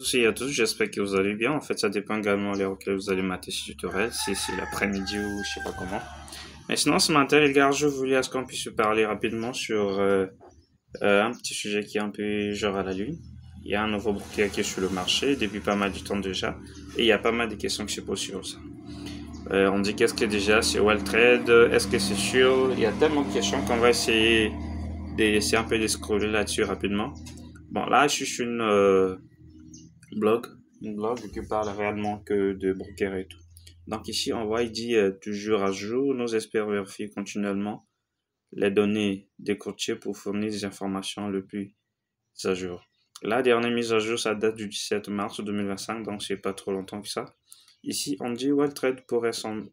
Merci à tous, j'espère que vous allez bien. En fait, ça dépend également de l'heure auquel vous allez mater ce tutoriel, si c'est l'après-midi ou je sais pas comment. Mais sinon, ce matin, les gars, je voulais à ce qu'on puisse se parler rapidement sur un petit sujet qui est un peu genre à la lune. Il y a un nouveau broker qui est sur le marché depuis pas mal de temps déjà, et il y a pas mal de questions qui se posent sur ça. On dit qu'est-ce que déjà c'est Wildtrade, est-ce que c'est sûr? Il y a tellement de questions qu'on va essayer un peu de scroller là-dessus rapidement. Bon, là, je suis sur blog, une blog qui parle réellement que de broker et tout. Donc ici, on voit, il dit toujours à jour, nos experts vérifient continuellement les données des courtiers pour fournir des informations le plus à jour. La dernière mise à jour, ça date du 17 mars 2025, donc c'est pas trop longtemps que ça. Ici, on dit Wildtrade pourrait sembler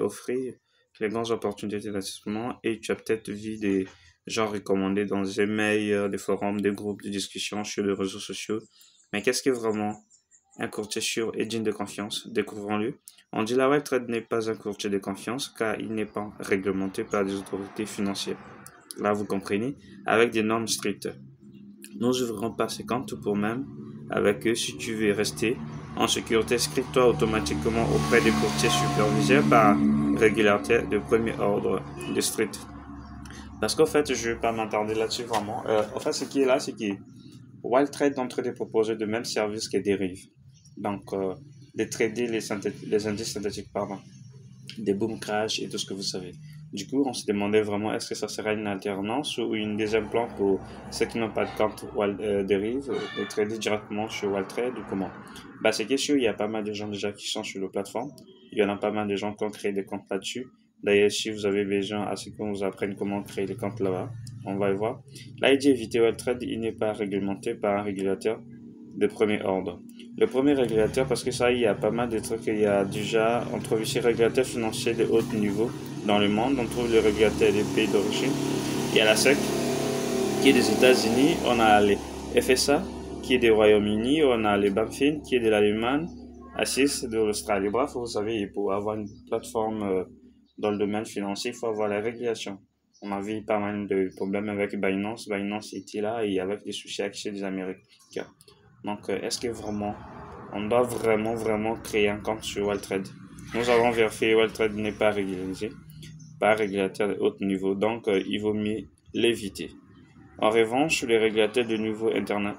offrir les grandes opportunités d'investissement et tu as peut-être vu des gens recommandés dans des mails, des forums, des groupes de discussion sur les réseaux sociaux. Mais qu'est-ce que vraiment un courtier sûr et digne de confiance? Découvrons-le. On dit la Wildtrade n'est pas un courtier de confiance car il n'est pas réglementé par des autorités financières. Là, vous comprenez, avec des normes strictes. Nous ouvrons pas ces comptes pour même avec eux si tu veux rester en sécurité. Inscris-toi automatiquement auprès des courtiers supervisés par régularité de premier ordre de street. Parce qu'en fait, je ne vais pas m'attarder là-dessus vraiment. En fait, ce qui est là, c'est que Wildtrade d'entre des proposés de même service que dérive. Donc, de trader les indices synthétiques, pardon, des boom crash et tout ce que vous savez. Du coup, on se demandait vraiment est-ce que ça sera une alternance ou une deuxième plan pour ceux qui n'ont pas de compte Derive de trader directement sur Wildtrade ou comment. Bah, c'est que sûr, il y a pas mal de gens déjà qui sont sur la plateforme. Il y en a pas mal de gens qui ont créé des comptes là-dessus. D'ailleurs, si vous avez besoin à ce qu'on vous apprenne comment créer des comptes là-bas, on va y voir. Là, il dit éviter Wildtrade, il n'est pas réglementé par un régulateur de premier ordre. Le premier régulateur, parce que ça, il y a pas mal de trucs. Il y a déjà, on trouve ici régulateur financier de haut niveau dans le monde. On trouve le régulateur des pays d'origine. Il y a la SEC, qui est des États-Unis. On a les FSA, qui est des Royaume-Uni. On a les BaFin, qui est de l'Allemagne. ASIS, de l'Australie. Bref, vous savez, pour avoir une plateforme dans le domaine financier, il faut avoir la régulation. On a vu pas mal de problèmes avec Binance. Binance était là et avec des soucis avec des Américains. Donc, est-ce que vraiment, on doit vraiment créer un compte sur Wildtrade? Nous avons vérifié, Wildtrade n'est pas régularisé, pas régulateur de haut niveau, donc il vaut mieux l'éviter. En revanche, les régulateurs de niveau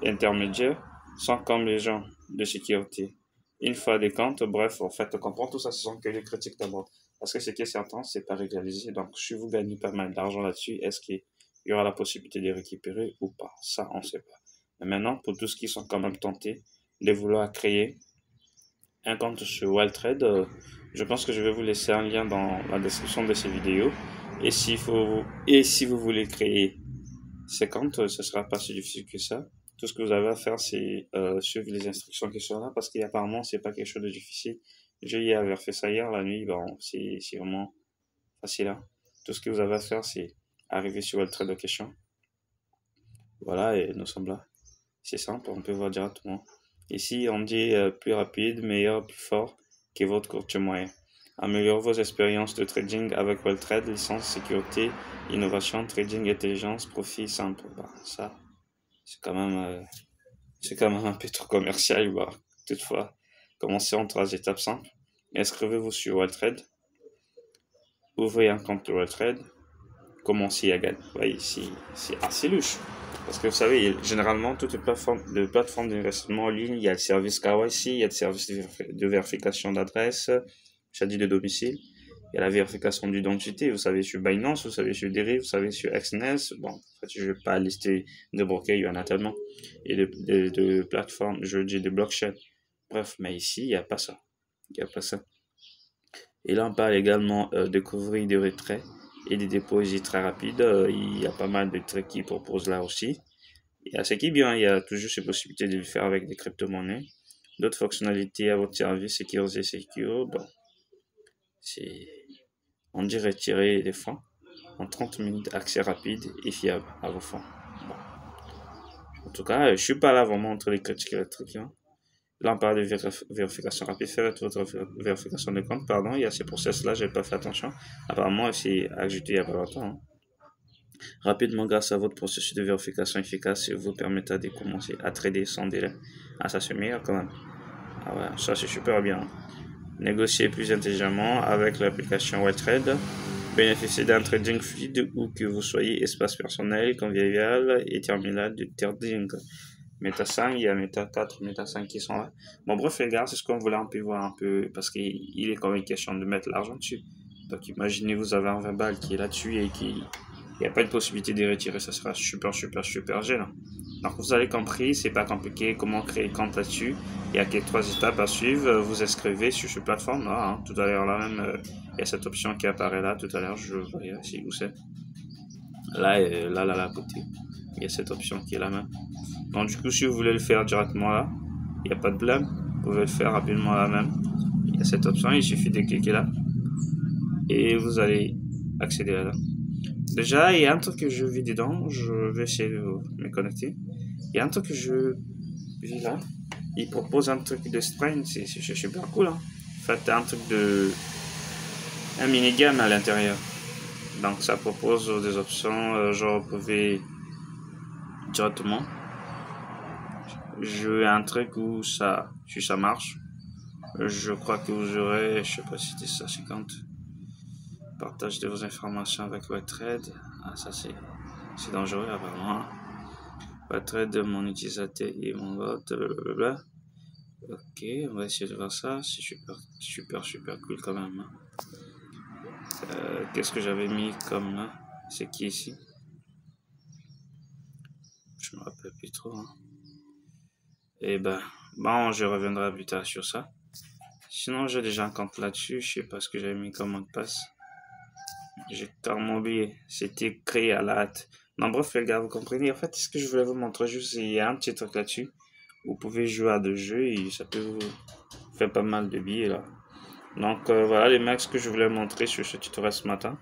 intermédiaire sont comme les gens de sécurité. Une fois des comptes, bref, en fait, on comprend tout ça, ce sont que les critiques d'abord. Parce que ce qui est certain, c'est pas régularisé. Donc, si vous gagnez pas mal d'argent là-dessus, est-ce qu'il y aura la possibilité de récupérer ou pas? Ça, on ne sait pas. Mais maintenant, pour tous ceux qui sont quand même tentés de vouloir créer un compte sur Wildtrade, je pense que je vais vous laisser un lien dans la description de ces vidéos. Et si vous voulez créer ces comptes, ce sera pas si difficile que ça. Tout ce que vous avez à faire, c'est suivre les instructions qui sont là, parce qu'apparemment, c'est pas quelque chose de difficile. J'ai fait ça hier la nuit, bon, c'est vraiment facile. Hein. Tout ce que vous avez à faire, c'est arriver sur Wildtrade Location. Voilà, et nous sommes là. C'est simple, on peut voir directement. Ici, on dit plus rapide, meilleur, plus fort que votre courtier moyen. Améliorez vos expériences de trading avec Wildtrade, licence, sécurité, innovation, trading, intelligence, profit simple. Bah, ça, c'est quand même un peu trop commercial. Bah. Toutefois, commencez en 3 étapes simples. Inscrivez-vous sur Wildtrade. Ouvrez un compte de Wildtrade. Commencez à gagner. Ouais, c'est assez louche. Parce que vous savez, généralement, toutes les plateformes d'investissement en ligne, il y a le service KYC, il y a le service de vérification d'adresse, dit de domicile, il y a la vérification d'identité, vous savez, sur Binance, vous savez, sur Deriv, vous savez, sur Exness. Bon, en fait, je ne vais pas lister de brokers, il y en a tellement. Et de plateformes, je dis de blockchain. Bref, mais ici, il n'y a pas ça. Il n'y a pas ça. Et là, on parle également de couvrir des retraits et des dépôts très rapides. Il y a pas mal de trucs qui proposent là aussi. Et à ce qui est bien, il y a toujours ces possibilités de le faire avec des crypto-monnaies. D'autres fonctionnalités à votre service, sécurisé, secure. Bon, on dit retirer des fonds en 30 minutes, accès rapide et fiable à vos fonds. Bon. En tout cas, je suis pas là vraiment entre les critiques et les trucs. Hein. Là, on parle de vérification rapide. Faites votre vérification de compte. Pardon, il y a ces process-là, j'ai pas fait attention. Apparemment, c'est ajouté il y a pas longtemps. Hein. rapidement grâce à votre processus de vérification efficace et vous permettra de commencer à trader sans délai. Ah, ça c'est meilleur quand même. Ah ouais, ça c'est super bien. Négocier plus intelligemment avec l'application WebTrade. Bénéficier d'un trading fluide où que vous soyez espace personnel, convivial et terminal de trading. Meta 5, il y a Meta 4, Meta 5 qui sont là. Bon, bref, les gars, c'est ce qu'on voulait un peu voir un peu parce qu'il est quand même question de mettre l'argent dessus. Donc, imaginez, vous avez un 20 balles qui est là-dessus et qui il n'y a pas de possibilité de retirer, ça sera super, super, super gênant. Donc, vous avez compris, c'est pas compliqué comment créer compte là-dessus. Il y a que 3 étapes à suivre. Vous inscrivez sur cette plateforme-là. Hein. Tout à l'heure, là même, il y a cette option qui apparaît là. Tout à l'heure, je voyais ici où c'est. Là, et là, à côté. Il y a cette option qui est là même. Donc, du coup, si vous voulez le faire directement là, il n'y a pas de blâme. Vous pouvez le faire rapidement là même. Il y a cette option, il suffit de cliquer là. Et vous allez accéder là. Déjà, il y a un truc que je vis dedans. Je vais essayer de me connecter. Il y a un truc que je vis là. Il propose un truc de sprint. C'est super cool. Hein. En fait, un truc de. Un minigame à l'intérieur. Donc, ça propose des options. Genre, vous pouvez directement jouer un truc où ça. Si ça marche. Je crois que vous aurez. Je sais pas si c'était ça, 50. Partage de vos informations avec WebTrade. Ah, ça, c'est dangereux apparemment. WebTrade de mon utilisateur et mon vote, blablabla. Ok, on va essayer de voir ça. C'est super, super, super cool quand même. Qu'est-ce que j'avais mis comme là? C'est qui ici? Je me rappelle plus trop. Hein. Et ben, bon, je reviendrai plus tard sur ça. Sinon, j'ai déjà un compte là-dessus. Je sais pas ce que j'avais mis comme mot de passe. J'ai carrément oublié. C'était créé à la hâte. Non, bref, les gars, vous comprenez. En fait, ce que je voulais vous montrer juste, il y a un petit truc là-dessus. Vous pouvez jouer à des jeux et ça peut vous faire pas mal de billets là. Donc voilà les max que je voulais montrer sur ce tutoriel ce matin.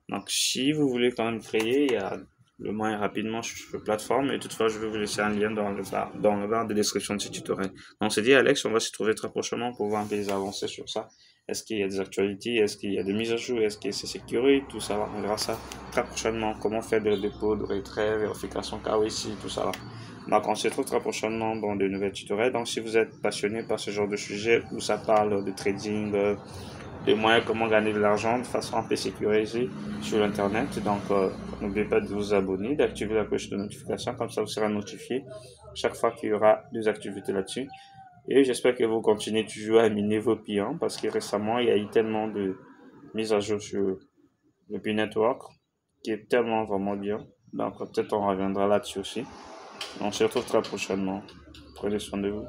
Donc si vous voulez quand même créer, il y a le moyen rapidement sur cette plateforme et toutefois je vais vous laisser un lien dans le bar de description de ce tutoriel. Donc c'est dit Alex, on va se trouver très prochainement pour voir un peu les avancées sur ça. Est-ce qu'il y a des actualités, est-ce qu'il y a des mises à jour, est-ce que c'est sécurisé, tout ça, on verra ça très prochainement. Comment faire des dépôts, de retrait, vérification KYC, tout ça. Donc on se retrouve très prochainement dans de nouvelles tutoriels. Donc si vous êtes passionné par ce genre de sujet où ça parle de trading, des moyens comment gagner de l'argent de façon un peu sécurisée sur l'internet, donc n'oubliez pas de vous abonner, d'activer la cloche de notification, comme ça vous serez notifié chaque fois qu'il y aura des activités là-dessus. Et j'espère que vous continuez toujours à miner vos clients parce que récemment il y a eu tellement de mises à jour sur le Pi Network qui est tellement vraiment bien. Donc peut-être on reviendra là-dessus aussi. On se retrouve très prochainement. Prenez soin de vous.